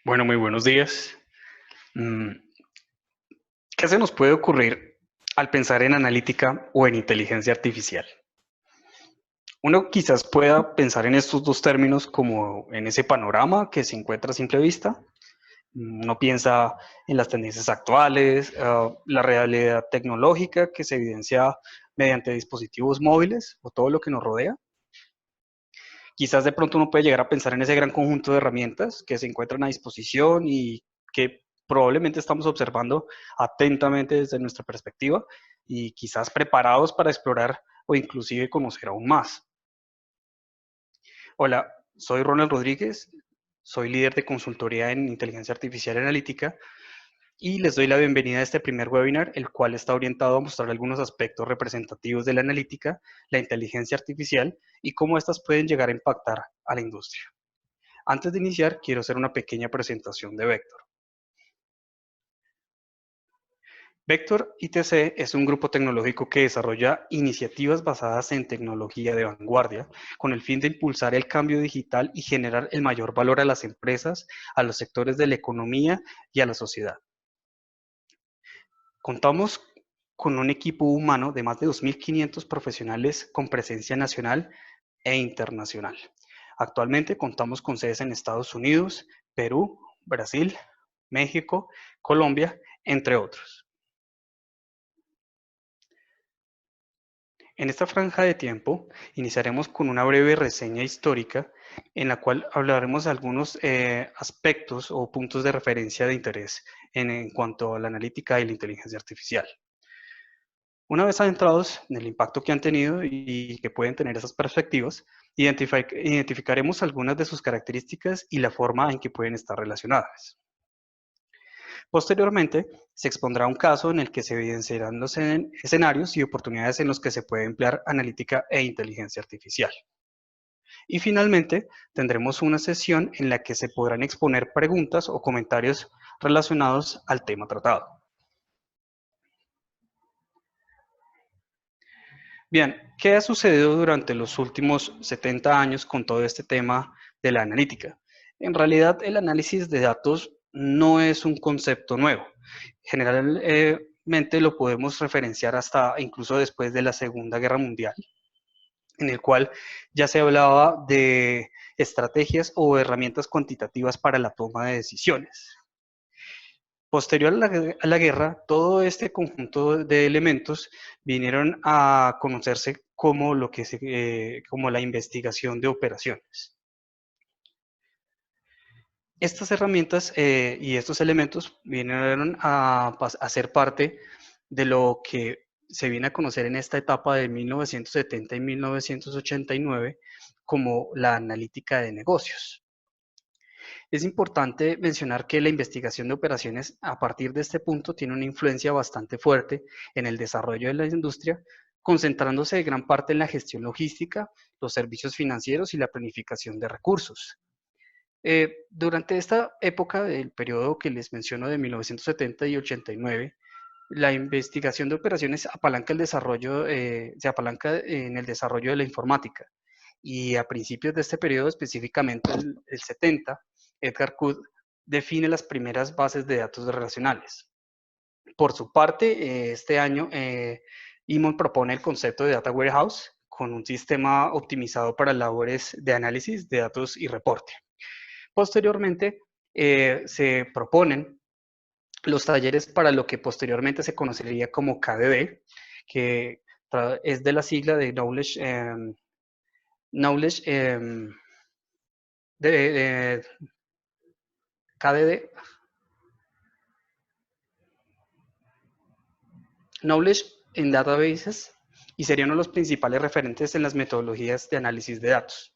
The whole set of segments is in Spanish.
Bueno, muy buenos días. Mm, ¿Qué se nos puede ocurrir al pensar en analítica o en inteligencia artificial? Uno quizás pueda pensar en estos dos términos como en ese panorama que se encuentra a simple vista. Uno piensa en las tendencias actuales, la realidad tecnológica que se evidencia mediante dispositivos móviles o todo lo que nos rodea. Quizás de pronto uno puede llegar a pensar en ese gran conjunto de herramientas que se encuentran a disposición y que probablemente estamos observando atentamente desde nuestra perspectiva y quizás preparados para explorar o inclusive conocer aún más. Hola, soy Ronald Rodríguez, soy líder de consultoría en inteligencia artificial y analítica y les doy la bienvenida a este primer webinar, el cual está orientado a mostrar algunos aspectos representativos de la analítica, la inteligencia artificial y cómo éstas pueden llegar a impactar a la industria. Antes de iniciar, quiero hacer una pequeña presentación de Vector. Vector ITC es un grupo tecnológico que desarrolla iniciativas basadas en tecnología de vanguardia con el fin de impulsar el cambio digital y generar el mayor valor a las empresas, a los sectores de la economía y a la sociedad. Contamos con un equipo humano de más de 2.500 profesionales con presencia nacional e internacional. Actualmente contamos con sedes en Estados Unidos, Perú, Brasil, México, Colombia, entre otros. En esta franja de tiempo iniciaremos con una breve reseña histórica en la cual hablaremos de algunos aspectos o puntos de referencia de interés en cuanto a la analítica y la inteligencia artificial. Una vez adentrados en el impacto que han tenido y que pueden tener esas perspectivas, identificaremos algunas de sus características y la forma en que pueden estar relacionadas. Posteriormente, se expondrá un caso en el que se evidenciarán los escenarios y oportunidades en los que se puede emplear analítica e inteligencia artificial. Y finalmente, tendremos una sesión en la que se podrán exponer preguntas o comentarios relacionados al tema tratado. Bien, ¿qué ha sucedido durante los últimos 70 años con todo este tema de la analítica? En realidad, el análisis de datos no es un concepto nuevo. Generalmente lo podemos referenciar hasta incluso después de la Segunda Guerra Mundial, en el cual ya se hablaba de estrategias o herramientas cuantitativas para la toma de decisiones. Posterior a la guerra, todo este conjunto de elementos vinieron a conocerse como, como la investigación de operaciones. Estas herramientas y estos elementos vinieron a ser parte de lo que se viene a conocer en esta etapa de 1970 y 1989 como la analítica de negocios. Es importante mencionar que la investigación de operaciones a partir de este punto tiene una influencia bastante fuerte en el desarrollo de la industria, concentrándose de gran parte en la gestión logística, los servicios financieros y la planificación de recursos. Durante esta época del periodo que les menciono de 1970 y 89, la investigación de operaciones apalanca el desarrollo, se apalanca en el desarrollo de la informática. Y a principios de este periodo, específicamente el 70, Edgar Cook define las primeras bases de datos relacionales. Por su parte, este año, Imon propone el concepto de Data Warehouse con un sistema optimizado para labores de análisis de datos y reporte. Posteriormente, se proponen los talleres para lo que posteriormente se conocería como KDD, que es de la sigla de de KDD, Knowledge in Databases, y sería uno de los principales referentes en las metodologías de análisis de datos.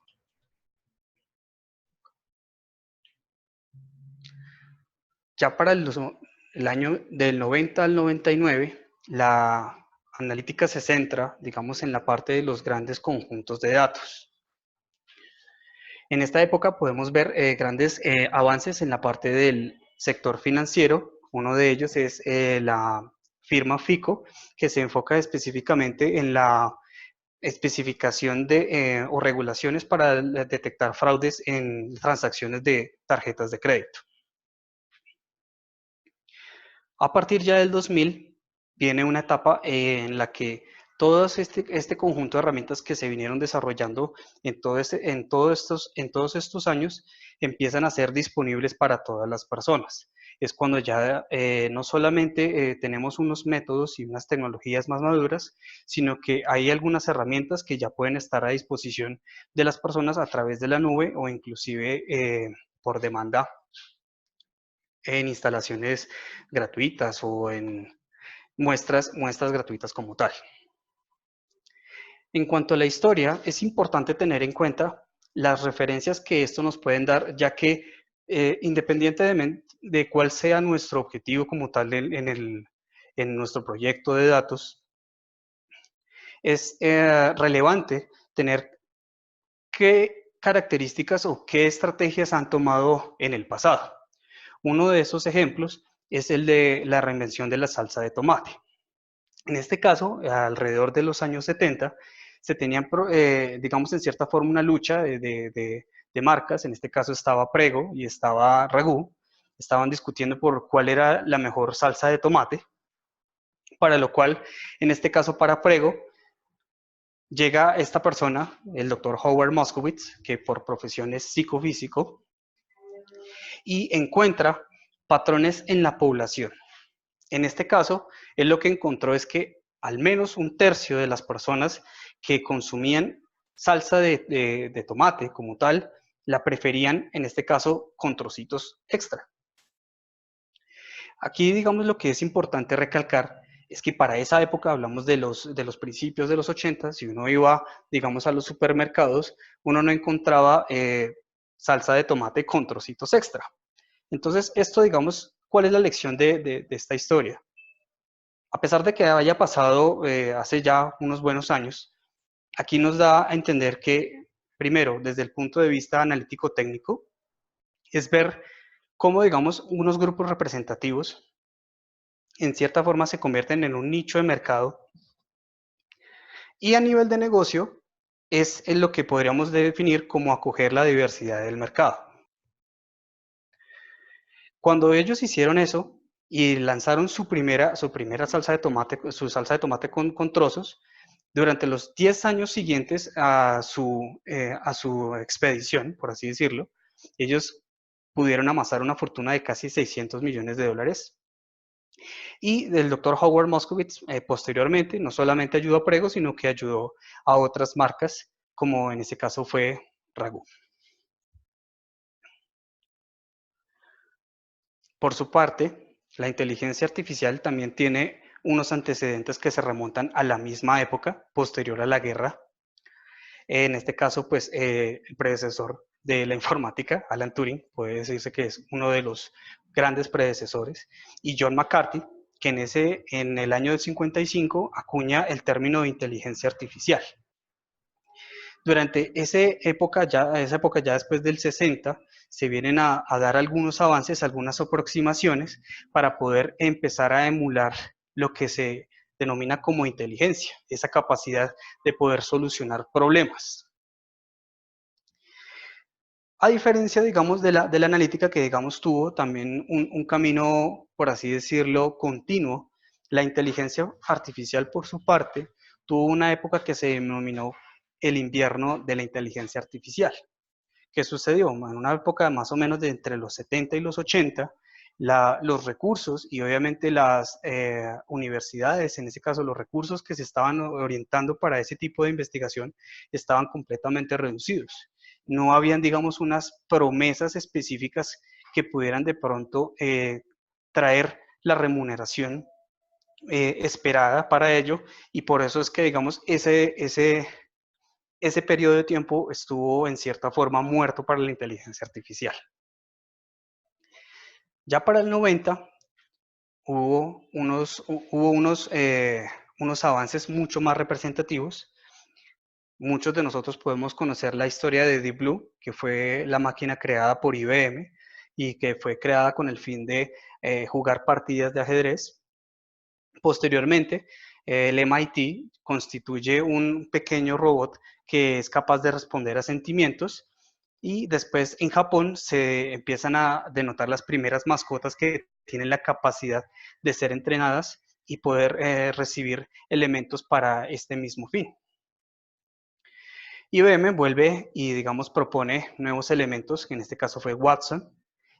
Ya para el año del 90 al 99, la analítica se centra, digamos, en la parte de los grandes conjuntos de datos. En esta época podemos ver grandes avances en la parte del sector financiero. Uno de ellos es la firma FICO, que se enfoca específicamente en la especificación o regulaciones para detectar fraudes en transacciones de tarjetas de crédito. A partir ya del 2000 viene una etapa en la que todo este conjunto de herramientas que se vinieron desarrollando en todos estos años empiezan a ser disponibles para todas las personas. Es cuando ya no solamente tenemos unos métodos y unas tecnologías más maduras, sino que hay algunas herramientas que ya pueden estar a disposición de las personas a través de la nube o inclusive por demanda en instalaciones gratuitas o en muestras gratuitas como tal. En cuanto a la historia, es importante tener en cuenta las referencias que esto nos pueden dar, ya que independientemente de cuál sea nuestro objetivo como tal en nuestro proyecto de datos, es relevante tener qué características o qué estrategias han tomado en el pasado. Uno de esos ejemplos es el de la reinvención de la salsa de tomate. En este caso, alrededor de los años 70, se tenían, digamos, en cierta forma una lucha de marcas. En este caso estaba Prego y estaba Ragú. Estaban discutiendo por cuál era la mejor salsa de tomate, para lo cual, en este caso para Prego, llega esta persona, el doctor Howard Moskowitz, que por profesión es psicofísico, y encuentra patrones en la población. En este caso, él lo que encontró es que al menos un tercio de las personas que consumían salsa de tomate como tal, la preferían, en este caso, con trocitos extra. Aquí, digamos, lo que es importante recalcar es que para esa época, hablamos de los principios de los 80, si uno iba, digamos, a los supermercados, uno no encontraba salsa de tomate con trocitos extra. Entonces, esto, digamos, ¿cuál es la lección de esta historia? A pesar de que haya pasado hace ya unos buenos años, aquí nos da a entender que, primero, desde el punto de vista analítico técnico, es ver cómo, digamos, unos grupos representativos en cierta forma se convierten en un nicho de mercado y a nivel de negocio es en lo que podríamos definir como acoger la diversidad del mercado. Cuando ellos hicieron eso y lanzaron su primera salsa de tomate, su salsa de tomate con trozos, durante los 10 años siguientes a su expedición, por así decirlo, ellos pudieron amasar una fortuna de casi 600 millones de dólares. Y el doctor Howard Moskowitz posteriormente no solamente ayudó a Prego, sino que ayudó a otras marcas, como en este caso fue Ragú. Por su parte, la inteligencia artificial también tiene unos antecedentes que se remontan a la misma época, posterior a la guerra. En este caso, pues, el predecesor de la informática, Alan Turing, puede decirse que es uno de los grandes predecesores, y John McCarthy, que en el año del 55 acuña el término de inteligencia artificial. Durante esa época ya después del 60, se vienen a dar algunos avances, algunas aproximaciones para poder empezar a emular lo que se denomina como inteligencia, esa capacidad de poder solucionar problemas. A diferencia, digamos, de la analítica que, digamos, tuvo también un camino, por así decirlo, continuo, la inteligencia artificial, por su parte, tuvo una época que se denominó el invierno de la inteligencia artificial. ¿Qué sucedió? En una época más o menos de entre los 70 y los 80, los recursos y obviamente las universidades, en ese caso los recursos que se estaban orientando para ese tipo de investigación, estaban completamente reducidos. No habían, digamos, unas promesas específicas que pudieran de pronto traer la remuneración esperada para ello, y por eso es que, digamos, ese periodo de tiempo estuvo en cierta forma muerto para la inteligencia artificial. Ya para el 90 hubo unos avances mucho más representativos. Muchos de nosotros podemos conocer la historia de Deep Blue, que fue la máquina creada por IBM y que fue creada con el fin de jugar partidas de ajedrez. Posteriormente, el MIT constituye un pequeño robot que es capaz de responder a sentimientos Y después en Japón se empiezan a denotar las primeras mascotas que tienen la capacidad de ser entrenadas y poder recibir elementos para este mismo fin. IBM vuelve y, digamos, propone nuevos elementos, que en este caso fue Watson.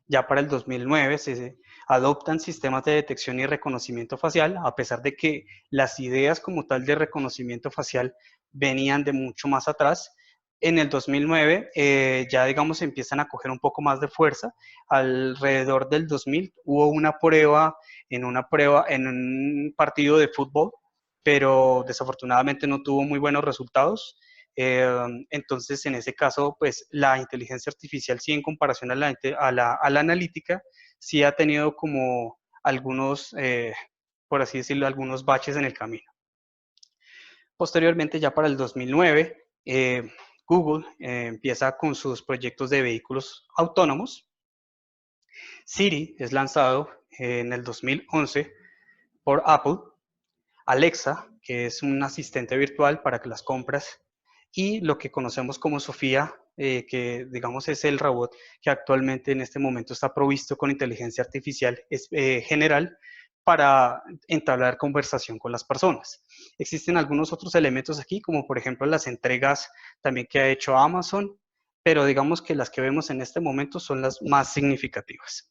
Ya para el 2009 se adoptan sistemas de detección y reconocimiento facial, a pesar de que las ideas como tal de reconocimiento facial venían de mucho más atrás. En el 2009 ya, digamos, empiezan a coger un poco más de fuerza. Alrededor del 2000 hubo una prueba en un partido de fútbol, pero desafortunadamente no tuvo muy buenos resultados. Entonces, en ese caso, pues la inteligencia artificial, sí, en comparación a la analítica, sí ha tenido como algunos, por así decirlo, algunos baches en el camino. Posteriormente, ya para el 2009, Google empieza con sus proyectos de vehículos autónomos. Siri es lanzado en el 2011 por Apple. Alexa, que es un asistente virtual para que las compras, y lo que conocemos como Sofía, que digamos es el robot que actualmente en este momento está provisto con inteligencia artificial general para entablar conversación con las personas. Existen algunos otros elementos aquí, como por ejemplo las entregas también que ha hecho Amazon, pero digamos que las que vemos en este momento son las más significativas.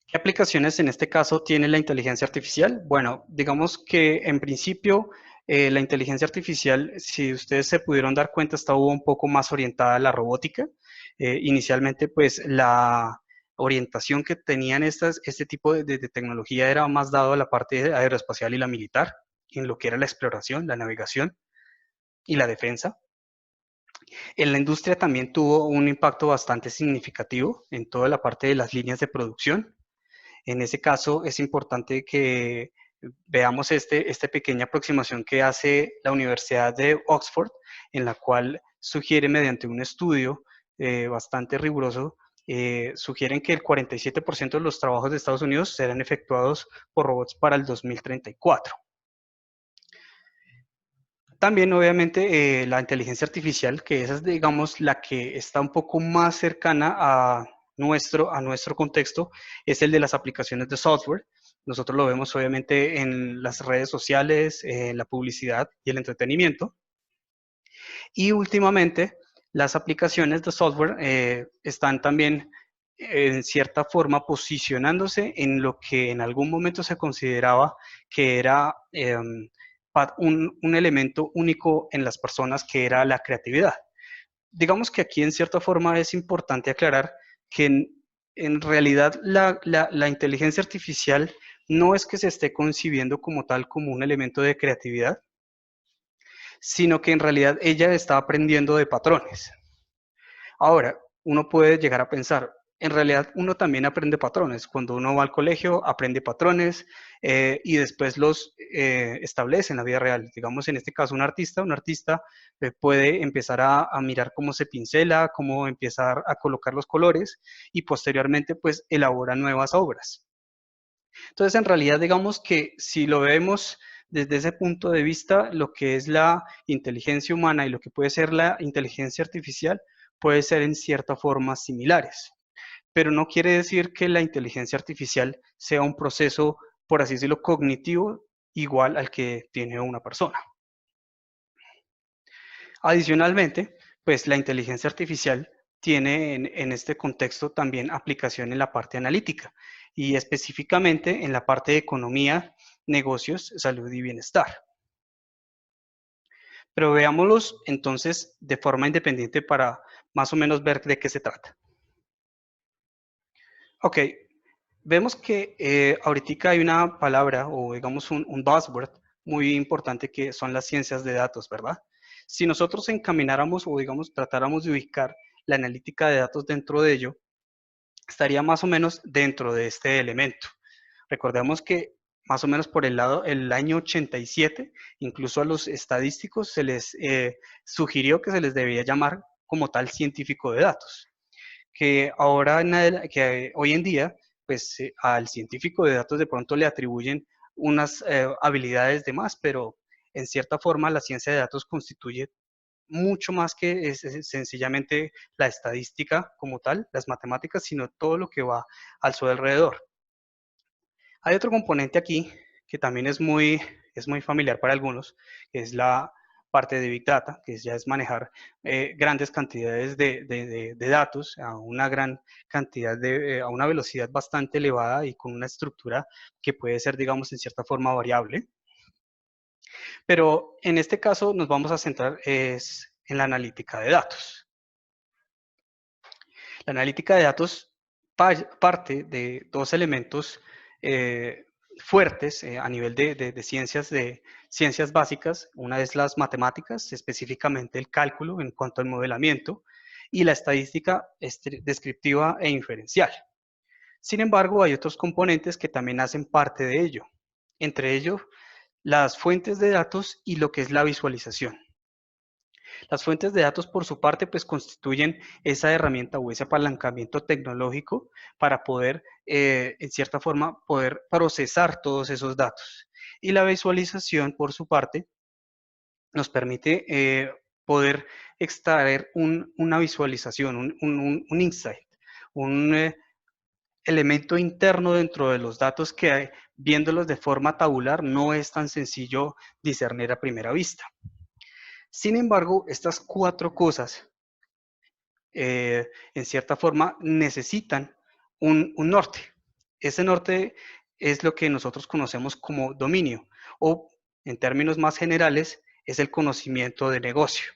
¿Qué aplicaciones en este caso tiene la inteligencia artificial? Bueno, digamos que en principio la inteligencia artificial, si ustedes se pudieron dar cuenta, estaba un poco más orientada a la robótica. Inicialmente, pues la orientación que tenían este tipo de tecnología era más dado a la parte aeroespacial y la militar, en lo que era la exploración, la navegación y la defensa. En la industria también tuvo un impacto bastante significativo en toda la parte de las líneas de producción. En ese caso, es importante que veamos esta pequeña aproximación que hace la Universidad de Oxford, en la cual sugiere mediante un estudio bastante riguroso, sugieren que el 47% de los trabajos de Estados Unidos serán efectuados por robots para el 2034. También, obviamente, la inteligencia artificial, que esa es, digamos, la que está un poco más cercana a nuestro contexto, es el de las aplicaciones de software. Nosotros lo vemos, obviamente, en las redes sociales, en la publicidad y el entretenimiento. Y últimamente, las aplicaciones de software están también, en cierta forma, posicionándose en lo que en algún momento se consideraba que era un elemento único en las personas, que era la creatividad. Digamos que aquí en cierta forma es importante aclarar que en realidad la inteligencia artificial no es que se esté concibiendo como tal como un elemento de creatividad, sino que en realidad ella está aprendiendo de patrones. Ahora, uno puede llegar a pensar, en realidad uno también aprende patrones. Cuando uno va al colegio, aprende patrones y después los establece en la vida real. Digamos, en este caso, un artista puede empezar a mirar cómo se pincela, cómo empezar a colocar los colores y posteriormente, pues, elabora nuevas obras. Entonces, en realidad, digamos que si lo vemos desde ese punto de vista, lo que es la inteligencia humana y lo que puede ser la inteligencia artificial puede ser en cierta forma similares, pero no quiere decir que la inteligencia artificial sea un proceso, por así decirlo, cognitivo igual al que tiene una persona. Adicionalmente, pues la inteligencia artificial tiene en este contexto también aplicación en la parte analítica y específicamente en la parte de economía, negocios, salud y bienestar. Pero veámoslos entonces de forma independiente para más o menos ver de qué se trata. Ok, vemos que ahorita hay una palabra o digamos un buzzword muy importante que son las ciencias de datos, ¿verdad? Si nosotros encamináramos o digamos tratáramos de ubicar la analítica de datos dentro de ello, estaría más o menos dentro de este elemento. Recordemos que más o menos por el año 87, incluso a los estadísticos se les sugirió que se les debía llamar como tal científico de datos, que ahora que hoy en día, pues al científico de datos de pronto le atribuyen unas habilidades de más, pero en cierta forma la ciencia de datos constituye mucho más que sencillamente la estadística como tal, las matemáticas, sino todo lo que va a su alrededor. Hay otro componente aquí que también es muy familiar para algunos, que es la parte de Big Data, que ya es manejar grandes cantidades de datos a una gran cantidad a una velocidad bastante elevada y con una estructura que puede ser, digamos, en cierta forma variable. Pero en este caso nos vamos a centrar en la analítica de datos. La analítica de datos parte de dos elementos fuertes a nivel de ciencias básicas. Una es las matemáticas, específicamente el cálculo en cuanto al modelamiento, y la estadística descriptiva e inferencial. Sin embargo, hay otros componentes que también hacen parte de ello, entre ellos las fuentes de datos y lo que es la visualización. Las fuentes de datos, por su parte, pues constituyen esa herramienta o ese apalancamiento tecnológico para poder, en cierta forma, poder procesar todos esos datos. Y la visualización, por su parte, nos permite poder extraer una visualización, un insight, un elemento interno dentro de los datos que, viéndolos de forma tabular, no es tan sencillo discernir a primera vista. Sin embargo, estas cuatro cosas, en cierta forma, necesitan un norte. Ese norte es lo que nosotros conocemos como dominio, o en términos más generales, es el conocimiento de negocio.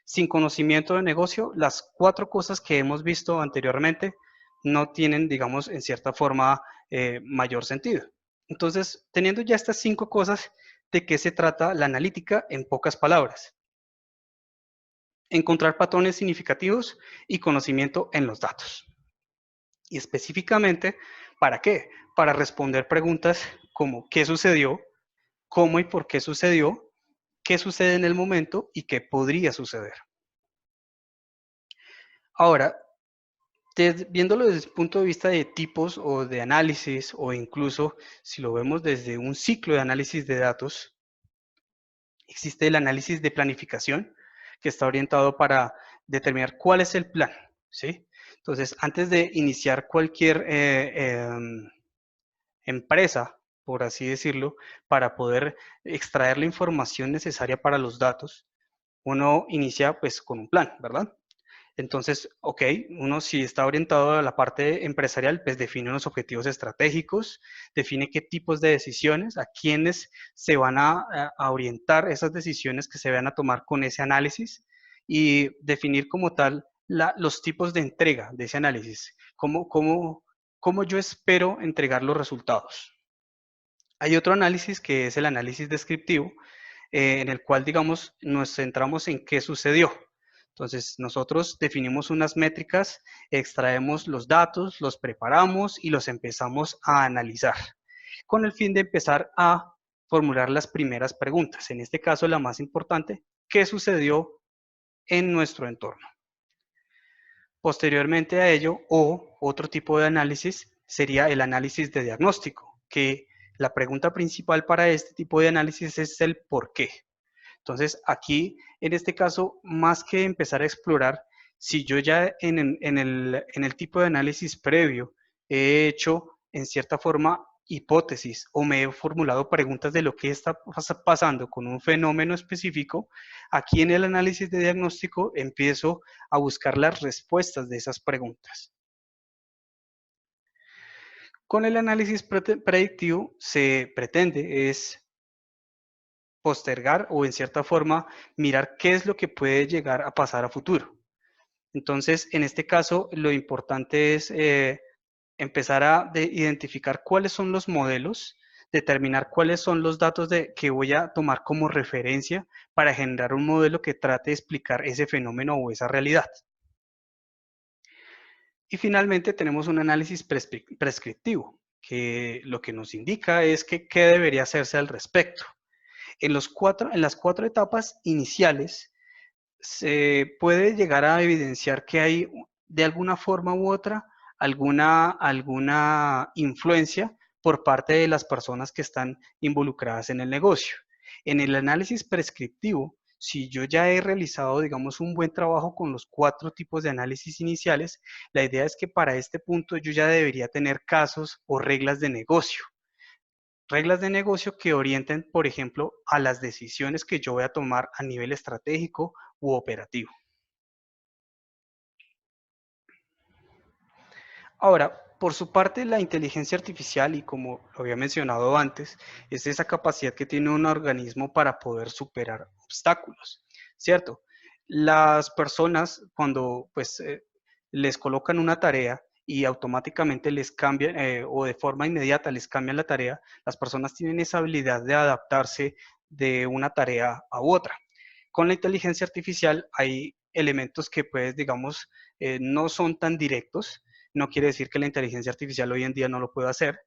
Sin conocimiento de negocio, las cuatro cosas que hemos visto anteriormente no tienen, digamos, en cierta forma, mayor sentido. Entonces, teniendo ya estas cinco cosas, ¿de qué se trata la analítica en pocas palabras? Encontrar patrones significativos y conocimiento en los datos. Y específicamente, ¿para qué? Para responder preguntas como ¿qué sucedió? ¿Cómo y por qué sucedió? ¿Qué sucede en el momento? ¿Y qué podría suceder? Ahora, viéndolo desde el punto de vista de tipos o de análisis, o incluso si lo vemos desde un ciclo de análisis de datos, existe el análisis de planificación, que está orientado para determinar cuál es el plan, ¿sí? Entonces, antes de iniciar cualquier empresa, por así decirlo, para poder extraer la información necesaria para los datos, uno inicia pues con un plan, ¿verdad? Entonces, ok, uno si está orientado a la parte empresarial, pues define unos objetivos estratégicos, define qué tipos de decisiones, a quiénes se van a orientar esas decisiones que se van a tomar con ese análisis y definir como tal los tipos de entrega de ese análisis, cómo yo espero entregar los resultados. Hay otro análisis que es el análisis descriptivo, en el cual, digamos, nos centramos en qué sucedió. Entonces, nosotros definimos unas métricas, extraemos los datos, los preparamos y los empezamos a analizar, con el fin de empezar a formular las primeras preguntas. En este caso, la más importante, ¿qué sucedió en nuestro entorno? Posteriormente a ello, o otro tipo de análisis, sería el análisis de diagnóstico, que la pregunta principal para este tipo de análisis es el por qué. Entonces, aquí, en este caso, más que empezar a explorar, si yo ya en el tipo de análisis previo he hecho, en cierta forma, hipótesis o me he formulado preguntas de lo que está pasando con un fenómeno específico, aquí en el análisis de diagnóstico empiezo a buscar las respuestas de esas preguntas. Con el análisis predictivo se pretende es postergar o en cierta forma mirar qué es lo que puede llegar a pasar a futuro. Entonces, en este caso, lo importante es empezar a identificar cuáles son los modelos, determinar cuáles son los datos que voy a tomar como referencia para generar un modelo que trate de explicar ese fenómeno o esa realidad. Y finalmente tenemos un análisis prescriptivo, que lo que nos indica es qué debería hacerse al respecto. En las cuatro etapas iniciales se puede llegar a evidenciar que hay de alguna forma u otra alguna influencia por parte de las personas que están involucradas en el negocio. En el análisis prescriptivo si yo ya he realizado, digamos, un buen trabajo con los 4 tipos de análisis iniciales, la idea es que para este punto yo ya debería tener casos o reglas de negocio. Reglas de negocio que orienten, por ejemplo, a las decisiones que yo voy a tomar a nivel estratégico u operativo. Ahora, por su parte, la inteligencia artificial, y como lo había mencionado antes, es esa capacidad que tiene un organismo para poder superar obstáculos, ¿cierto? Las personas, cuando pues les colocan una tarea y automáticamente les cambian o de forma inmediata les cambian la tarea, las personas tienen esa habilidad de adaptarse de una tarea a otra. Con la inteligencia artificial hay elementos que pues digamos no son tan directos. No quiere decir que la inteligencia artificial hoy en día no lo pueda hacer,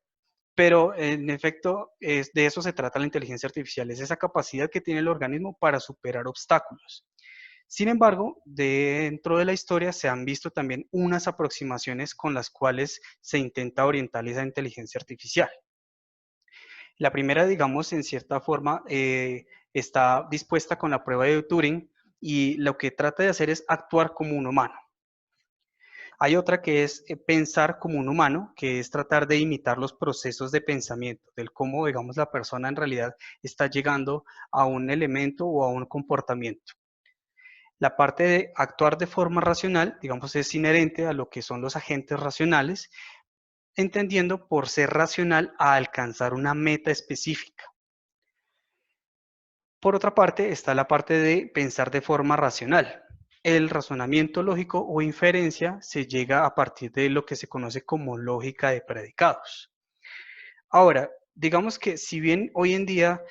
pero en efecto de eso se trata la inteligencia artificial, es esa capacidad que tiene el organismo para superar obstáculos. Sin embargo, dentro de la historia se han visto también unas aproximaciones con las cuales se intenta orientar esa inteligencia artificial. La primera, digamos, en cierta forma, está dispuesta con la prueba de Turing y lo que trata de hacer es actuar como un humano. Hay otra que es pensar como un humano, que es tratar de imitar los procesos de pensamiento, del cómo, digamos, la persona en realidad está llegando a un elemento o a un comportamiento. La parte de actuar de forma racional, digamos, es inherente a lo que son los agentes racionales, entendiendo por ser racional a alcanzar una meta específica. Por otra parte, está la parte de pensar de forma racional. El razonamiento lógico o inferencia se llega a partir de lo que se conoce como lógica de predicados. Ahora, digamos que si bien hoy en día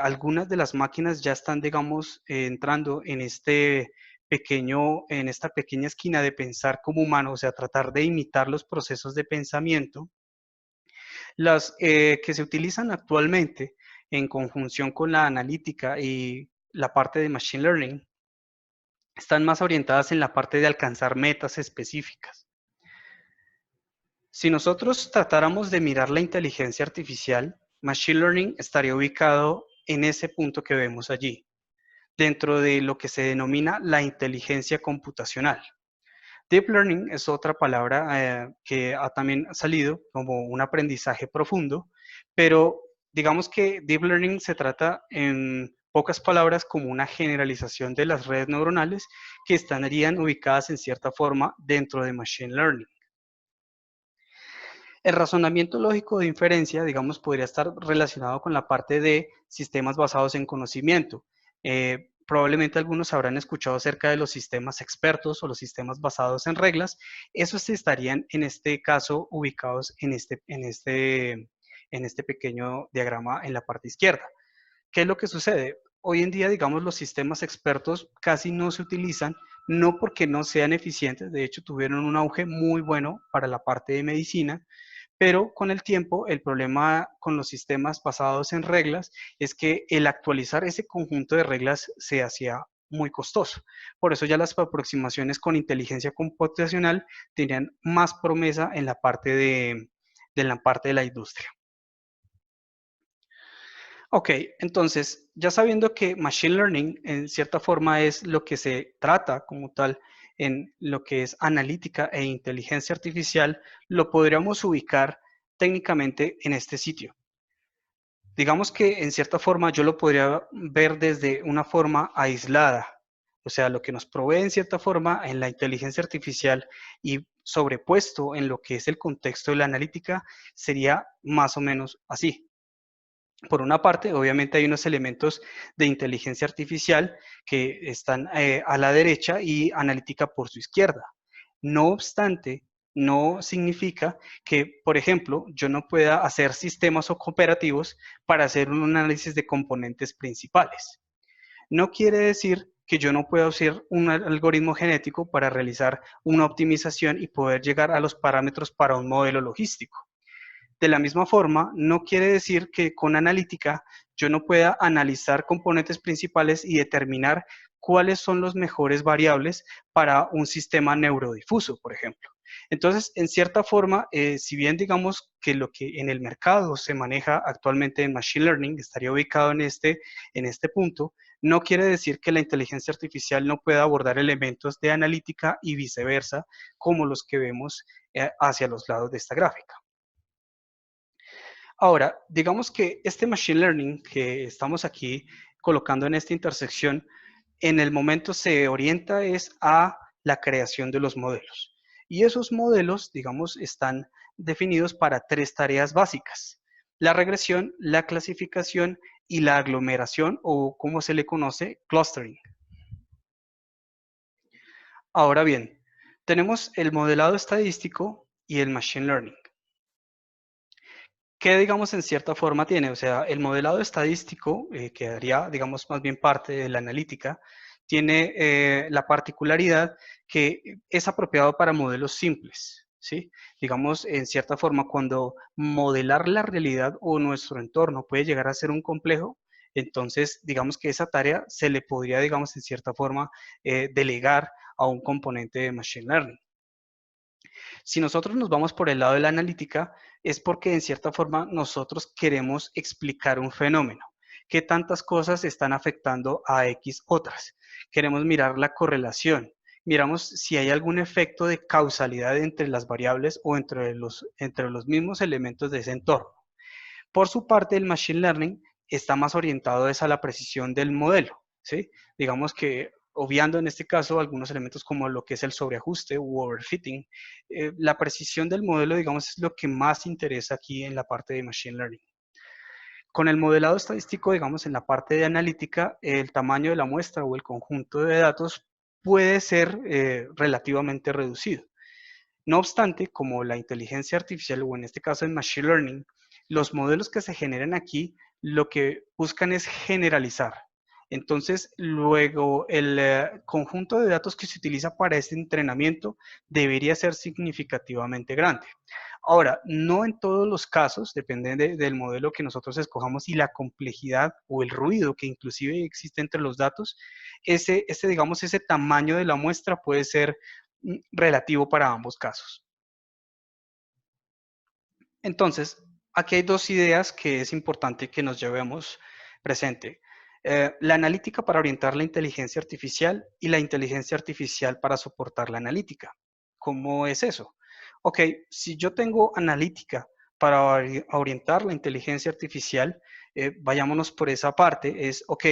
algunas de las máquinas ya están, digamos, entrando en en esta pequeña esquina de pensar como humano, o sea, tratar de imitar los procesos de pensamiento, las que se utilizan actualmente en conjunción con la analítica y la parte de machine learning están más orientadas en la parte de alcanzar metas específicas. Si nosotros tratáramos de mirar la inteligencia artificial, machine learning estaría ubicado en ese punto que vemos allí, dentro de lo que se denomina la inteligencia computacional. Deep Learning es otra palabra que ha también salido como un aprendizaje profundo, pero digamos que Deep Learning se trata en pocas palabras como una generalización de las redes neuronales que estarían ubicadas en cierta forma dentro de Machine Learning. El razonamiento lógico de inferencia, digamos, podría estar relacionado con la parte de sistemas basados en conocimiento. Probablemente algunos habrán escuchado acerca de los sistemas expertos o los sistemas basados en reglas. Esos estarían en este caso ubicados en este pequeño diagrama en la parte izquierda. ¿Qué es lo que sucede? Hoy en día, digamos, los sistemas expertos casi no se utilizan, no porque no sean eficientes, de hecho tuvieron un auge muy bueno para la parte de medicina, pero con el tiempo, el problema con los sistemas basados en reglas es que el actualizar ese conjunto de reglas se hacía muy costoso. Por eso ya las aproximaciones con inteligencia computacional tenían más promesa en la parte de la industria. Ok, entonces, ya sabiendo que Machine Learning en cierta forma es lo que se trata como tal en lo que es analítica e inteligencia artificial, lo podríamos ubicar técnicamente en este sitio. Digamos que en cierta forma yo lo podría ver desde una forma aislada, o sea, lo que nos provee en cierta forma en la inteligencia artificial y sobrepuesto en lo que es el contexto de la analítica sería más o menos así. Por una parte, obviamente hay unos elementos de inteligencia artificial que están a la derecha y analítica por su izquierda. No obstante, no significa que, por ejemplo, yo no pueda hacer sistemas o cooperativos para hacer un análisis de componentes principales. No quiere decir que yo no pueda usar un algoritmo genético para realizar una optimización y poder llegar a los parámetros para un modelo logístico. De la misma forma, no quiere decir que con analítica yo no pueda analizar componentes principales y determinar cuáles son los mejores variables para un sistema neurodifuso, por ejemplo. Entonces, en cierta forma, si bien digamos que lo que en el mercado se maneja actualmente en Machine Learning estaría ubicado en este punto, no quiere decir que la inteligencia artificial no pueda abordar elementos de analítica y viceversa, como los que vemos hacia los lados de esta gráfica. Ahora, digamos que este Machine Learning que estamos aquí colocando en esta intersección, en el momento se orienta es a la creación de los modelos. Y esos modelos, digamos, están definidos para tres tareas básicas: la regresión, la clasificación y la aglomeración, o como se le conoce, clustering. Ahora bien, tenemos el modelado estadístico y el machine learning. ¿Qué, digamos, en cierta forma tiene? O sea, el modelado estadístico, que daría, digamos, más bien parte de la analítica, tiene la particularidad que es apropiado para modelos simples, ¿sí? Digamos, en cierta forma, cuando modelar la realidad o nuestro entorno puede llegar a ser un complejo, entonces, digamos que esa tarea se le podría, digamos, en cierta forma, delegar a un componente de Machine Learning. Si nosotros nos vamos por el lado de la analítica, es porque en cierta forma nosotros queremos explicar un fenómeno. ¿Qué tantas cosas están afectando a X otras? Queremos mirar la correlación. Miramos si hay algún efecto de causalidad entre las variables o entre los mismos elementos de ese entorno. Por su parte, el Machine Learning está más orientado a la precisión del modelo, ¿sí? Digamos que obviando en este caso algunos elementos como lo que es el sobreajuste u overfitting, la precisión del modelo, digamos, es lo que más interesa aquí en la parte de Machine Learning. Con el modelado estadístico, digamos, en la parte de analítica, el tamaño de la muestra o el conjunto de datos puede ser relativamente reducido. No obstante, como la inteligencia artificial, o en este caso el machine learning, los modelos que se generan aquí lo que buscan es generalizar. Entonces, luego el conjunto de datos que se utiliza para este entrenamiento debería ser significativamente grande. Ahora, no en todos los casos, depende del modelo que nosotros escojamos y la complejidad o el ruido que inclusive existe entre los datos, digamos, ese tamaño de la muestra puede ser relativo para ambos casos. Entonces, aquí hay dos ideas que es importante que nos llevemos presente. La analítica para orientar la inteligencia artificial y la inteligencia artificial para soportar la analítica. ¿Cómo es eso? Ok, si yo tengo analítica para orientar la inteligencia artificial, vayámonos por esa parte, es, ok,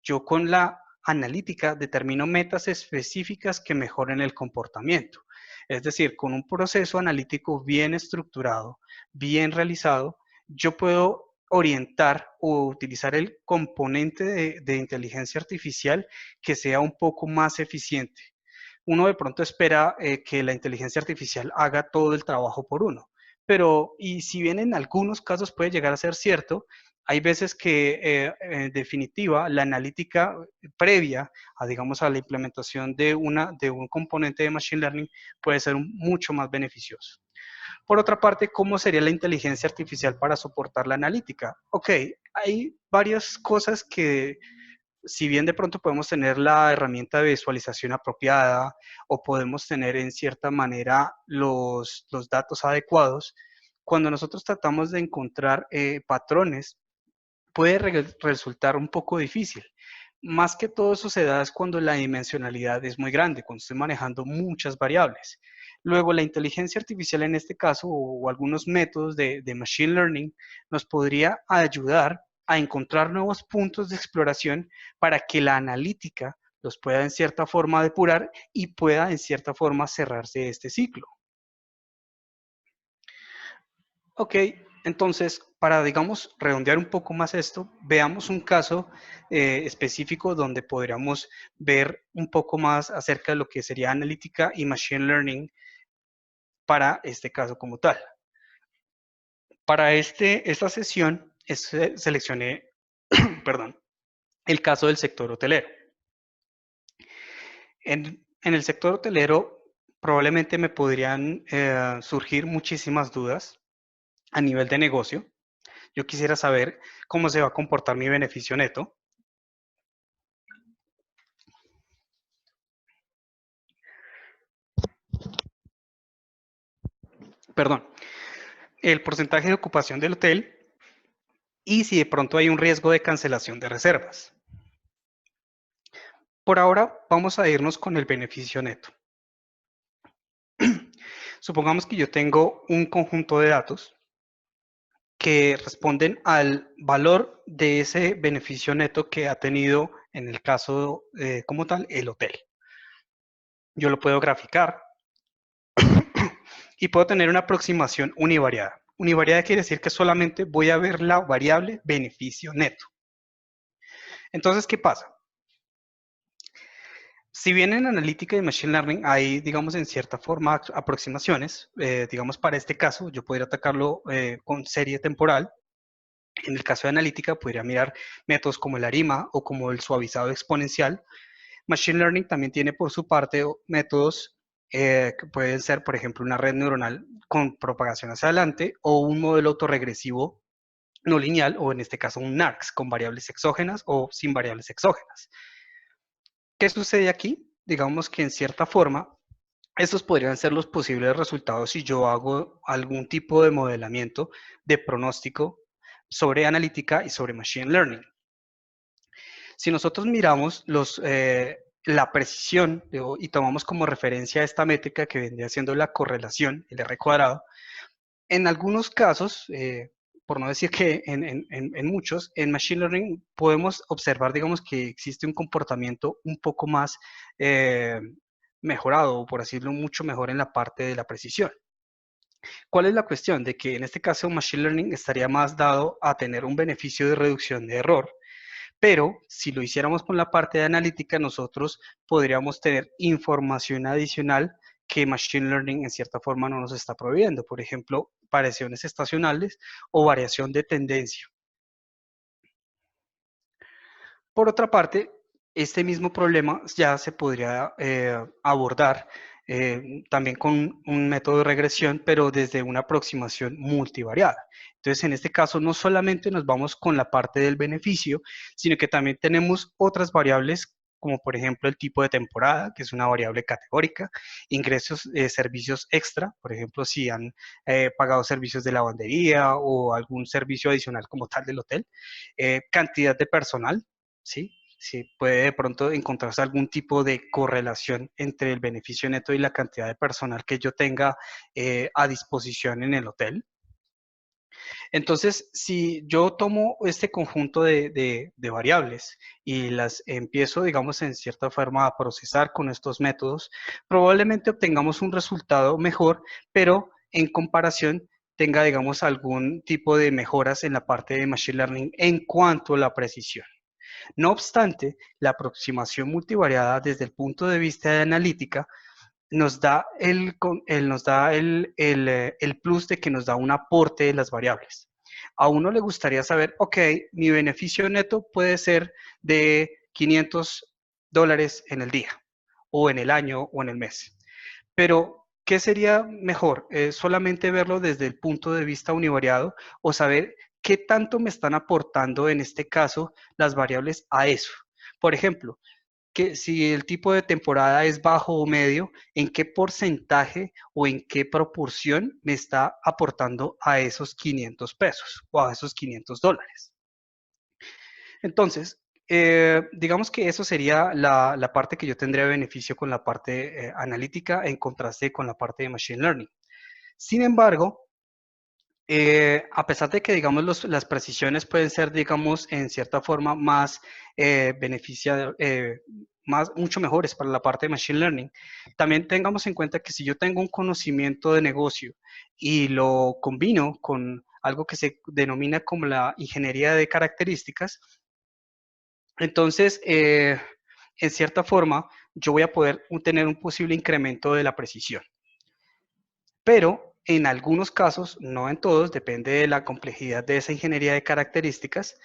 yo con la analítica determino metas específicas que mejoren el comportamiento. Es decir, con un proceso analítico bien estructurado, bien realizado, yo puedo orientar o utilizar el componente de inteligencia artificial que sea un poco más eficiente. Uno de pronto espera que la inteligencia artificial haga todo el trabajo por uno, pero y si bien en algunos casos puede llegar a ser cierto, hay veces que en definitiva la analítica previa a, digamos, a la implementación de un componente de machine learning puede ser mucho más beneficioso. Por otra parte, ¿cómo sería la inteligencia artificial para soportar la analítica? Ok, hay varias cosas que, si bien de pronto podemos tener la herramienta de visualización apropiada o podemos tener en cierta manera los datos adecuados, cuando nosotros tratamos de encontrar patrones, puede resultar un poco difícil. Más que todo eso se da es cuando la dimensionalidad es muy grande, cuando estoy manejando muchas variables. Luego, la inteligencia artificial en este caso, o algunos métodos de machine learning, nos podría ayudar a encontrar nuevos puntos de exploración para que la analítica los pueda en cierta forma depurar y pueda en cierta forma cerrarse este ciclo. Ok, entonces, para, digamos, redondear un poco más esto, veamos un caso específico donde podríamos ver un poco más acerca de lo que sería analítica y machine learning para este caso como tal. Para esta sesión seleccioné, perdón, el caso del sector hotelero. En el sector hotelero probablemente me podrían surgir muchísimas dudas a nivel de negocio. Yo quisiera saber cómo se va a comportar mi beneficio neto. perdón, el porcentaje de ocupación del hotel y si de pronto hay un riesgo de cancelación de reservas. Por ahora vamos a irnos con el beneficio neto. Supongamos que yo tengo un conjunto de datos que responden al valor de ese beneficio neto que ha tenido, en el caso como tal, el hotel. Yo lo puedo graficar y puedo tener una aproximación univariada. Univariada quiere decir que solamente voy a ver la variable beneficio neto. Entonces, ¿qué pasa? Si bien en analítica y machine learning hay, digamos, en cierta forma aproximaciones, digamos, para este caso, yo podría atacarlo con serie temporal. En el caso de analítica, podría mirar métodos como el ARIMA o como el suavizado exponencial. Machine Learning también tiene por su parte métodos que pueden ser, por ejemplo, una red neuronal con propagación hacia adelante o un modelo autorregresivo no lineal, o en este caso un NARX con variables exógenas o sin variables exógenas. ¿Qué sucede aquí? Digamos que en cierta forma, estos podrían ser los posibles resultados si yo hago algún tipo de modelamiento de pronóstico sobre analítica y sobre machine learning. Si nosotros miramos la precisión y tomamos como referencia esta métrica que vendría siendo la correlación, el R cuadrado, en algunos casos, por no decir que en muchos, en Machine Learning podemos observar, digamos, que existe un comportamiento un poco más mejorado, o por así decirlo, mucho mejor en la parte de la precisión. ¿Cuál es la cuestión? De que en este caso Machine Learning estaría más dado a tener un beneficio de reducción de error, pero si lo hiciéramos con la parte de analítica, nosotros podríamos tener información adicional que Machine Learning en cierta forma no nos está proveyendo. Por ejemplo, variaciones estacionales o variación de tendencia. Por otra parte, este mismo problema ya se podría abordar también con un método de regresión, pero desde una aproximación multivariada. Entonces, en este caso, no solamente nos vamos con la parte del beneficio, sino que también tenemos otras variables, como por ejemplo el tipo de temporada, que es una variable categórica, ingresos, servicios extra, por ejemplo, si han pagado servicios de lavandería o algún servicio adicional como tal del hotel, cantidad de personal, ¿sí? Si puede de pronto encontrarse algún tipo de correlación entre el beneficio neto y la cantidad de personal que yo tenga a disposición en el hotel. Entonces, si yo tomo este conjunto de variables y las empiezo, digamos, en cierta forma a procesar con estos métodos, probablemente obtengamos un resultado mejor, pero en comparación tenga, digamos, algún tipo de mejoras en la parte de Machine Learning en cuanto a la precisión. No obstante, la aproximación multivariada desde el punto de vista de analítica nos da el plus de que nos da un aporte de las variables. A uno le gustaría saber, ok, mi beneficio neto puede ser de $500 en el día, o en el año, o en el mes. Pero, ¿qué sería mejor? ¿Solamente verlo desde el punto de vista univariado o saber qué tanto me están aportando en este caso las variables a eso? Por ejemplo, que si el tipo de temporada es bajo o medio, ¿en qué porcentaje o en qué proporción me está aportando a esos 500 pesos o a esos $500? Entonces, digamos que eso sería la parte que yo tendría beneficio con la parte analítica en contraste con la parte de Machine Learning. Sin embargo, a pesar de que, digamos, las precisiones pueden ser, digamos, en cierta forma más mucho mejores para la parte de Machine Learning, también tengamos en cuenta que si yo tengo un conocimiento de negocio y lo combino con algo que se denomina como la ingeniería de características, entonces, en cierta forma, yo voy a poder tener un posible incremento de la precisión. Pero en algunos casos, no en todos, depende de la complejidad de esa ingeniería de características,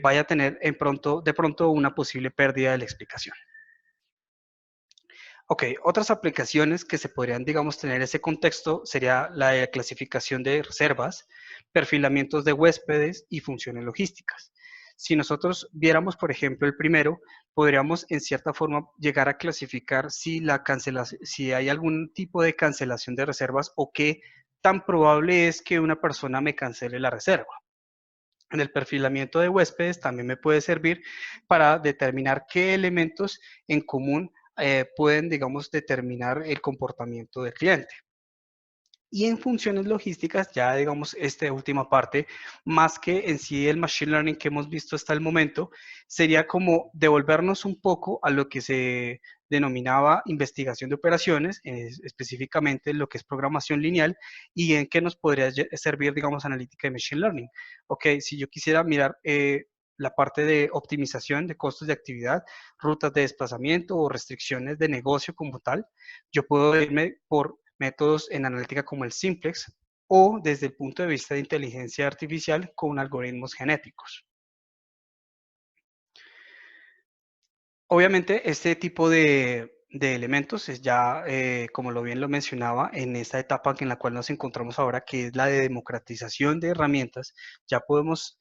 vaya a tener de pronto una posible pérdida de la explicación. Ok, otras aplicaciones que se podrían, digamos, tener ese contexto sería la de clasificación de reservas, perfilamientos de huéspedes y funciones logísticas. Si nosotros viéramos, por ejemplo, el primero, podríamos en cierta forma llegar a clasificar si hay algún tipo de cancelación de reservas o qué tan probable es que una persona me cancele la reserva. En el perfilamiento de huéspedes también me puede servir para determinar qué elementos en común pueden, digamos, determinar el comportamiento del cliente. Y en funciones logísticas, ya digamos, esta última parte, más que en sí el Machine Learning que hemos visto hasta el momento, sería como devolvernos un poco a lo que se denominaba investigación de operaciones, específicamente lo que es programación lineal, y en qué nos podría servir, digamos, analítica de Machine Learning. Ok, si yo quisiera mirar la parte de optimización de costos de actividad, rutas de desplazamiento o restricciones de negocio como tal, yo puedo irme por métodos en analítica como el simplex o desde el punto de vista de inteligencia artificial con algoritmos genéticos. Obviamente, este tipo de elementos es ya, como lo bien lo mencionaba, en esta etapa en la cual nos encontramos ahora, que es la de democratización de herramientas, ya podemos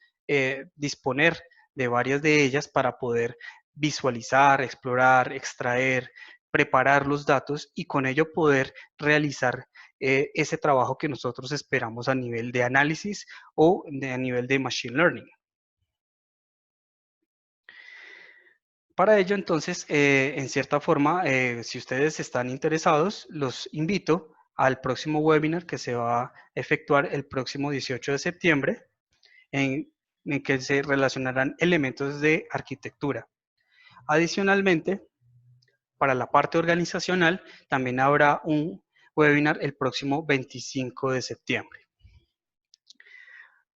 disponer de varias de ellas para poder visualizar, explorar, extraer, preparar los datos y con ello poder realizar ese trabajo que nosotros esperamos a nivel de análisis o a nivel de machine learning. Para ello, entonces, en cierta forma, si ustedes están interesados, los invito al próximo webinar que se va a efectuar el próximo 18 de septiembre, en que se relacionarán elementos de arquitectura. Adicionalmente, para la parte organizacional, también habrá un webinar el próximo 25 de septiembre.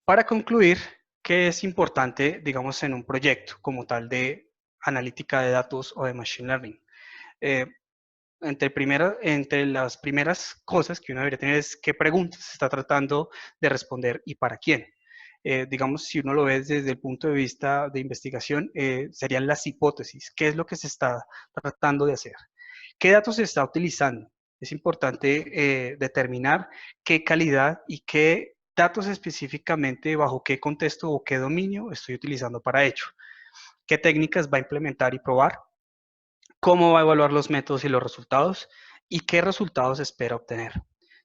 Para concluir, ¿qué es importante, digamos, en un proyecto como tal de analítica de datos o de machine learning? Eh, entre las primeras cosas que uno debería tener es qué preguntas se está tratando de responder y para quién. Digamos, si uno lo ve desde el punto de vista de investigación, serían las hipótesis. ¿Qué es lo que se está tratando de hacer? ¿Qué datos se está utilizando? Es importante determinar qué calidad y qué datos específicamente, bajo qué contexto o qué dominio estoy utilizando para ello. ¿Qué técnicas va a implementar y probar? ¿Cómo va a evaluar los métodos y los resultados? ¿Y qué resultados espera obtener?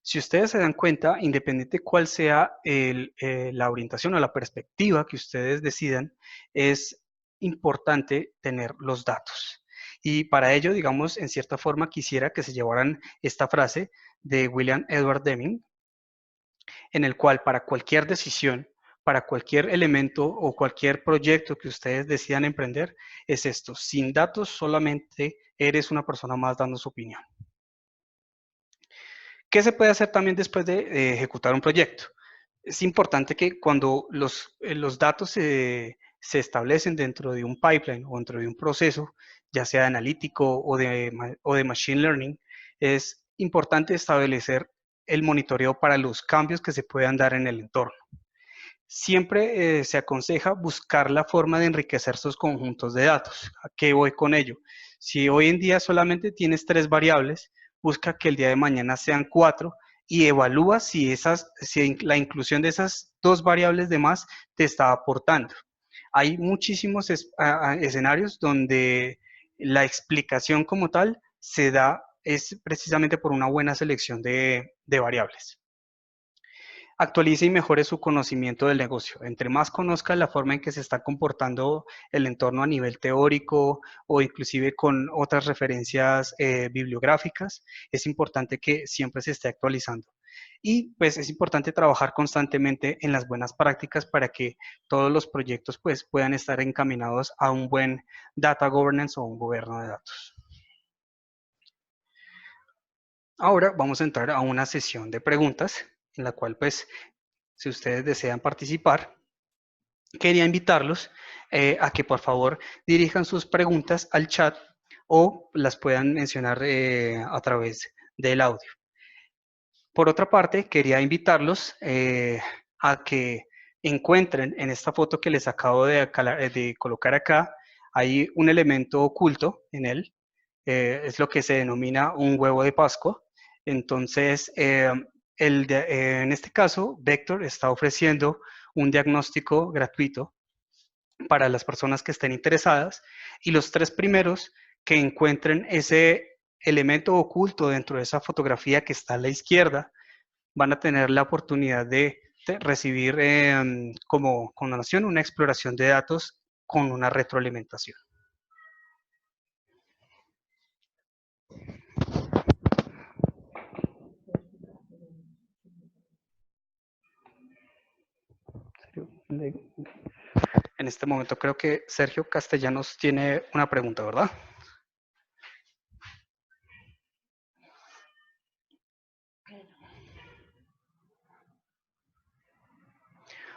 Si ustedes se dan cuenta, independiente cuál sea la orientación o la perspectiva que ustedes decidan, es importante tener los datos. Y para ello, digamos, en cierta forma quisiera que se llevaran esta frase de William Edward Deming, en el cual para cualquier decisión, para cualquier elemento o cualquier proyecto que ustedes decidan emprender, es esto: sin datos solamente eres una persona más dando su opinión. ¿Qué se puede hacer también después de ejecutar un proyecto? Es importante que cuando los datos se establecen dentro de un pipeline o dentro de un proceso, ya sea analítico o de machine learning, es importante establecer el monitoreo para los cambios que se puedan dar en el entorno. Siempre se aconseja buscar la forma de enriquecer sus conjuntos de datos. ¿A qué voy con ello? Si hoy en día solamente tienes 3 variables, busca que el día de mañana sean 4 y evalúa si la inclusión de esas 2 variables de más te está aportando. Hay muchísimos escenarios donde la explicación como tal se da es precisamente por una buena selección de variables. Actualice y mejore su conocimiento del negocio. Entre más conozca la forma en que se está comportando el entorno a nivel teórico o inclusive con otras referencias bibliográficas, es importante que siempre se esté actualizando. Y pues es importante trabajar constantemente en las buenas prácticas para que todos los proyectos pues puedan estar encaminados a un buen data governance o un gobierno de datos. Ahora vamos a entrar a una sesión de preguntas en la cual pues si ustedes desean participar, quería invitarlos a que por favor dirijan sus preguntas al chat o las puedan mencionar a través del audio. Por otra parte, quería invitarlos a que encuentren en esta foto que les acabo de colocar acá, hay un elemento oculto en él, es lo que se denomina un huevo de Pascua. Entonces, en este caso, Vector está ofreciendo un diagnóstico gratuito para las personas que estén interesadas y los 3 primeros que encuentren ese elemento oculto dentro de esa fotografía que está a la izquierda van a tener la oportunidad de recibir como connotación una exploración de datos con una retroalimentación. En este momento creo que Sergio Castellanos tiene una pregunta, ¿verdad?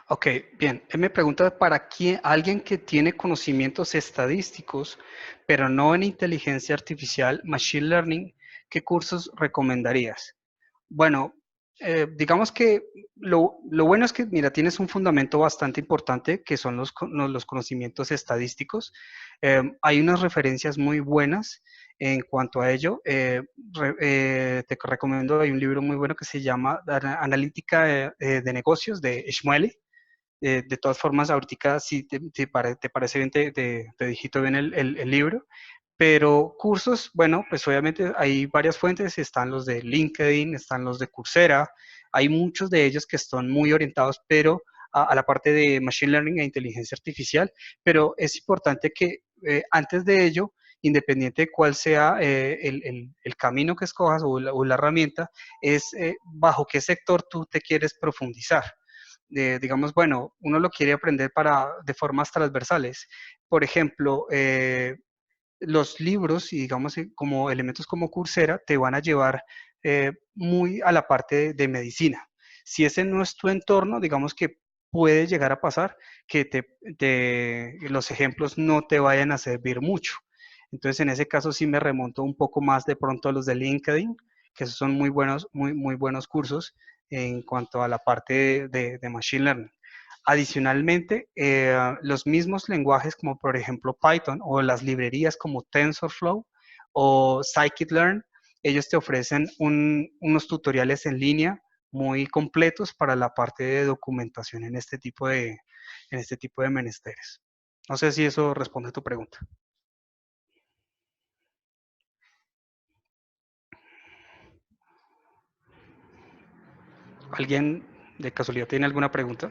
Ok, bien. Él me pregunta para quién, alguien que tiene conocimientos estadísticos, pero no en inteligencia artificial, machine learning, ¿qué cursos recomendarías? Bueno, digamos que lo bueno es que, mira, tienes un fundamento bastante importante que son los conocimientos estadísticos. Hay unas referencias muy buenas en cuanto a ello. Te recomiendo, hay un libro muy bueno que se llama Analítica de Negocios de Shmueli. De todas formas, ahorita si te parece bien, te digito bien el libro. Pero cursos, bueno, pues obviamente hay varias fuentes, están los de LinkedIn, están los de Coursera, hay muchos de ellos que están muy orientados, pero a la parte de Machine Learning e inteligencia artificial, pero es importante que antes de ello, independiente de cuál sea el camino que escojas o la herramienta, es bajo qué sector tú te quieres profundizar. Digamos, bueno, uno lo quiere aprender de formas transversales. Por ejemplo, los libros y digamos como elementos como Coursera te van a llevar muy a la parte de medicina. Si ese no es tu entorno, digamos que puede llegar a pasar que los ejemplos no te vayan a servir mucho. Entonces, en ese caso sí me remonto un poco más de pronto a los de LinkedIn, que esos son muy buenos, muy buenos cursos en cuanto a la parte de Machine Learning. Adicionalmente, los mismos lenguajes como por ejemplo Python o las librerías como TensorFlow o Scikit-learn, ellos te ofrecen unos tutoriales en línea muy completos para la parte de documentación en este tipo de menesteres. No sé si eso responde a tu pregunta. ¿Alguien de casualidad tiene alguna pregunta?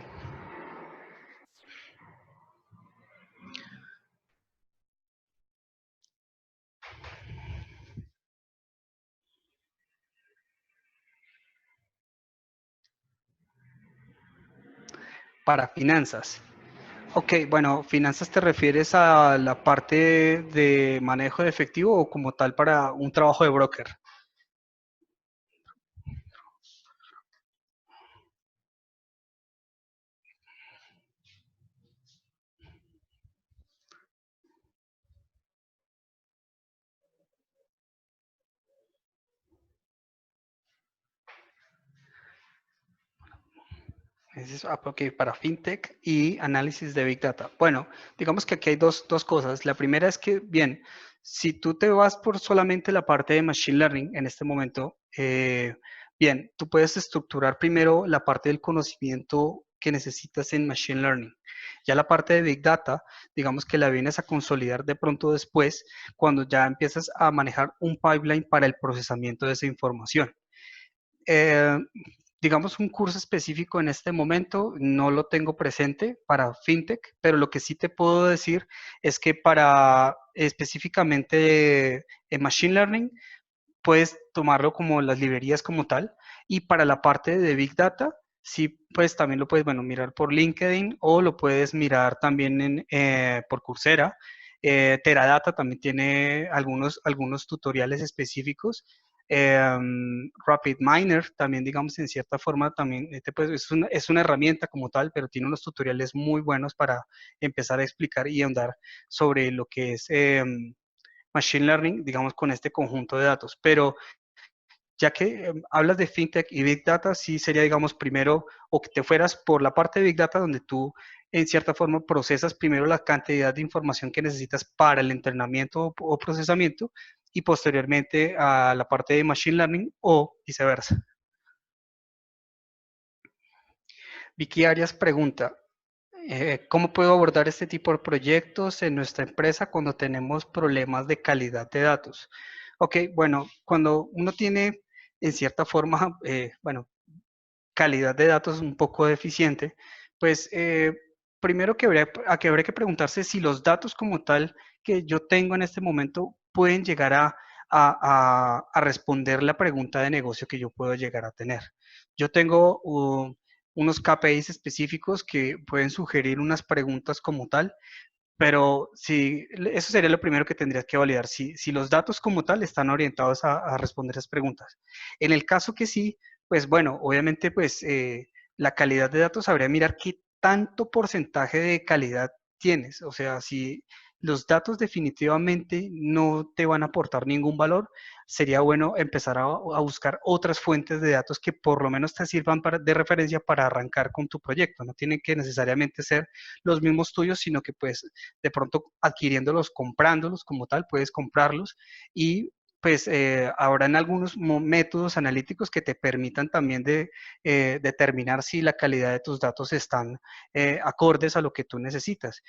Para finanzas. Ok, bueno, finanzas te refieres a la parte de manejo de efectivo o como tal para un trabajo de broker. Ok, para fintech y análisis de Big Data. Bueno, digamos que aquí hay dos cosas. La primera es que, bien, si tú te vas por solamente la parte de Machine Learning en este momento, bien, tú puedes estructurar primero la parte del conocimiento que necesitas en Machine Learning. Ya la parte de Big Data, digamos que la vienes a consolidar de pronto después, cuando ya empiezas a manejar un pipeline para el procesamiento de esa información. Eh, digamos, un curso específico en este momento no lo tengo presente para FinTech, pero lo que sí te puedo decir es que para específicamente en Machine Learning, puedes tomarlo como las librerías como tal, y para la parte de Big Data, sí, pues también lo puedes, bueno, mirar por LinkedIn o lo puedes mirar también por Coursera. Teradata también tiene algunos tutoriales específicos. RapidMiner también, digamos, en cierta forma, también pues, es una herramienta como tal, pero tiene unos tutoriales muy buenos para empezar a explicar y ahondar sobre lo que es Machine Learning, digamos, con este conjunto de datos. Pero ya que hablas de FinTech y Big Data, sí sería, digamos, primero, o que te fueras por la parte de Big Data, donde tú, en cierta forma, procesas primero la cantidad de información que necesitas para el entrenamiento o procesamiento, y posteriormente a la parte de Machine Learning o viceversa. Vicky Arias pregunta, ¿cómo puedo abordar este tipo de proyectos en nuestra empresa cuando tenemos problemas de calidad de datos? Ok, bueno, cuando uno tiene en cierta forma, bueno, calidad de datos un poco deficiente, pues primero que habría que preguntarse si los datos como tal que yo tengo en este momento pueden llegar a responder la pregunta de negocio que yo puedo llegar a tener. Yo tengo unos KPIs específicos que pueden sugerir unas preguntas como tal, pero sí, eso sería lo primero que tendrías que validar, si los datos como tal están orientados a responder esas preguntas. En el caso que sí, pues bueno, obviamente pues la calidad de datos habría que mirar qué tanto porcentaje de calidad tienes. O sea, si los datos definitivamente no te van a aportar ningún valor, sería bueno empezar a buscar otras fuentes de datos que por lo menos te sirvan de referencia para arrancar con tu proyecto. No tienen que necesariamente ser los mismos tuyos, sino que pues de pronto adquiriéndolos, comprándolos como tal, puedes comprarlos y pues habrán algunos métodos analíticos que te permitan también de determinar si la calidad de tus datos están acordes a lo que tú necesitas.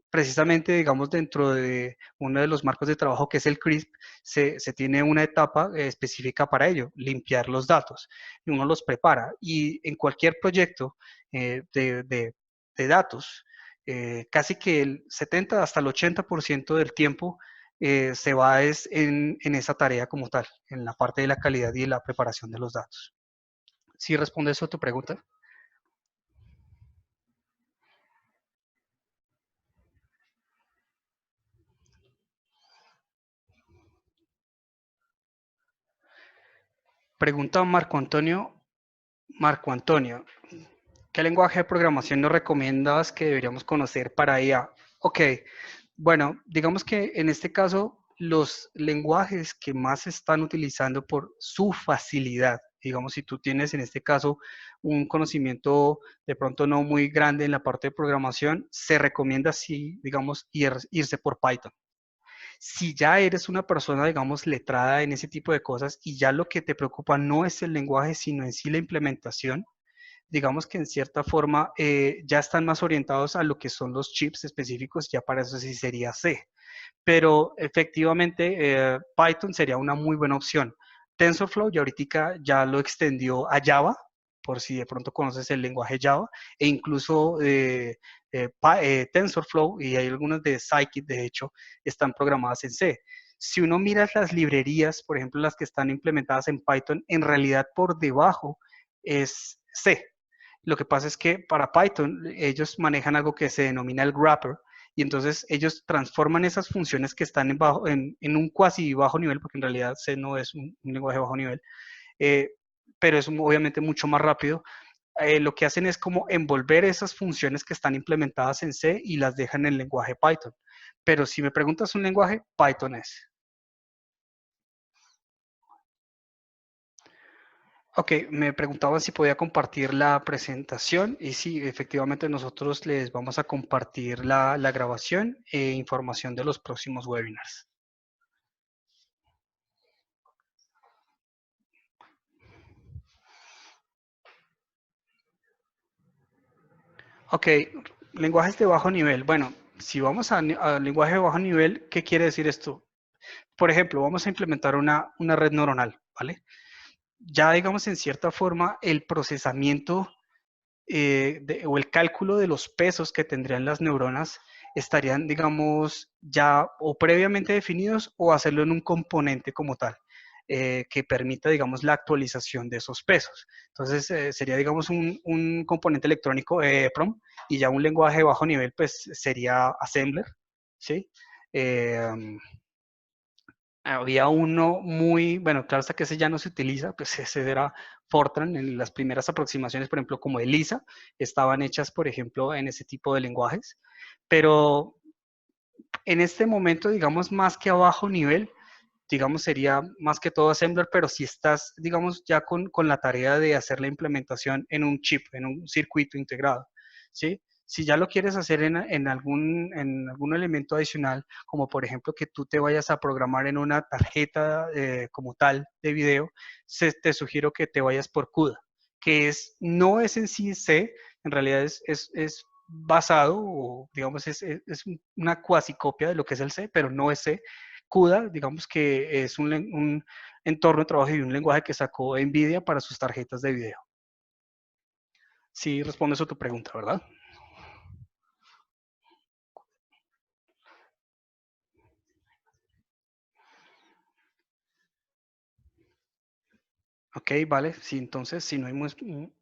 Precisamente, digamos, dentro de uno de los marcos de trabajo que es el CRISP, se tiene una etapa específica para ello, limpiar los datos, y uno los prepara. Y en cualquier proyecto de datos, casi que el 70 hasta el 80% del tiempo se va en esa tarea como tal, en la parte de la calidad y la preparación de los datos. ¿Sí responde eso a tu pregunta? Pregunta Marco Antonio. Marco Antonio, ¿qué lenguaje de programación nos recomiendas que deberíamos conocer para IA? Ok, bueno, digamos que en este caso los lenguajes que más se están utilizando por su facilidad, digamos, si tú tienes en este caso un conocimiento de pronto no muy grande en la parte de programación, se recomienda sí, digamos, irse por Python. Si ya eres una persona, digamos, letrada en ese tipo de cosas y ya lo que te preocupa no es el lenguaje, sino en sí la implementación, digamos que en cierta forma ya están más orientados a lo que son los chips específicos, ya para eso sí sería C. Pero efectivamente Python sería una muy buena opción. TensorFlow ya ahorita ya lo extendió a Java, por si de pronto conoces el lenguaje Java, e incluso TensorFlow y hay algunas de Scikit, de hecho, están programadas en C. Si uno mira las librerías, por ejemplo, las que están implementadas en Python, en realidad por debajo es C. Lo que pasa es que para Python ellos manejan algo que se denomina el wrapper y entonces ellos transforman esas funciones que están en un cuasi bajo nivel, porque en realidad C no es un lenguaje de bajo nivel, eh, pero es obviamente mucho más rápido. Lo que hacen es como envolver esas funciones que están implementadas en C y las dejan en el lenguaje Python. Pero si me preguntas un lenguaje, Python es. Ok, me preguntaban si podía compartir la presentación y sí, efectivamente nosotros les vamos a compartir la grabación e información de los próximos webinars. Ok, lenguajes de bajo nivel. Bueno, si vamos a lenguaje de bajo nivel, ¿qué quiere decir esto? Por ejemplo, vamos a implementar una red neuronal, ¿vale? Ya digamos en cierta forma el procesamiento o el cálculo de los pesos que tendrían las neuronas estarían, digamos, ya o previamente definidos o hacerlo en un componente como tal, que permita, digamos, la actualización de esos pesos. Entonces, sería, digamos, un componente electrónico EEPROM y ya un lenguaje de bajo nivel, pues sería Assembler, ¿sí? Eh, Había uno muy, bueno, claro hasta que ese ya no se utiliza, pues ese era Fortran. En las primeras aproximaciones, por ejemplo, como ELISA, estaban hechas, por ejemplo, en ese tipo de lenguajes. Pero en este momento, digamos, más que a bajo nivel, digamos, sería más que todo Assembler, pero si estás, digamos, ya con la tarea de hacer la implementación en un chip, en un circuito integrado, ¿sí? Si ya lo quieres hacer en algún elemento adicional, como por ejemplo que tú te vayas a programar en una tarjeta como tal de video, te sugiero que te vayas por CUDA, que no es en sí C, en realidad es basado, o digamos, es una cuasi copia de lo que es el C, pero no es C. CUDA, digamos que es un entorno de trabajo y un lenguaje que sacó NVIDIA para sus tarjetas de video. Sí, responde eso a tu pregunta, ¿verdad? Ok, vale. Sí, entonces, si no hay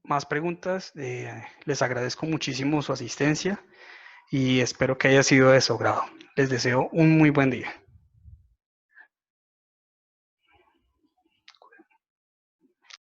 más preguntas, les agradezco muchísimo su asistencia y espero que haya sido de su agrado. Les deseo un muy buen día.